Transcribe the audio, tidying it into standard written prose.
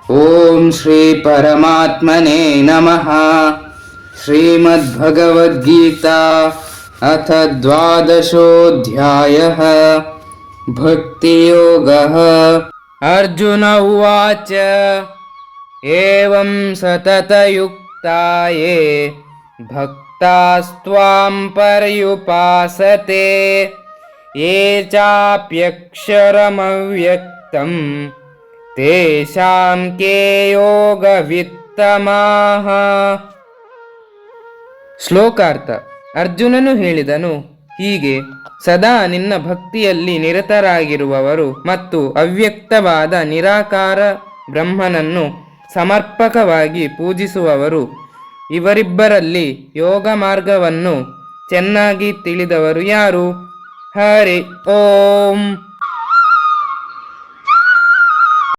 ಓಂ ಶ್ರೀ ಪರಮಾತ್ಮನೇ ನಮಃ. ಶ್ರೀಮದ್ಭಗವದ್ಗೀತಾ ಅಥ ದ್ವಾದಶೋऽಧ್ಯಾಯಃ. ಭಕ್ತಿಯೋಗಃ. ಅರ್ಜುನ ಉವಾಚ ಏವಂ ಸತತಯುಕ್ತಾಯೇ ಭಕ್ತಾಸ್ತ್ವಾಂ ಪರ್ಯುಪಾಸತೆ ಯೇ ಚಾಪ್ಯಕ್ಷರಮವ್ಯಕ್ತಂ ತೇಷಾಂ ಕೇ ಯೋಗವಿತ್ತಮಾಃ. ಶ್ಲೋಕಾರ್ಥ. ಅರ್ಜುನನು ಹೇಳಿದನು, ಹೀಗೆ ಸದಾ ನಿನ್ನ ಭಕ್ತಿಯಲ್ಲಿ ನಿರತರಾಗಿರುವವರು ಮತ್ತು ಅವ್ಯಕ್ತವಾದ ನಿರಾಕಾರ ಬ್ರಹ್ಮನನ್ನು ಸಮರ್ಪಕವಾಗಿ ಪೂಜಿಸುವವರು, ಇವರಿಬ್ಬರಲ್ಲಿ ಯೋಗ ಮಾರ್ಗವನ್ನು ಚೆನ್ನಾಗಿ ತಿಳಿದವರು ಯಾರು? ಹರಿ ಓಂ.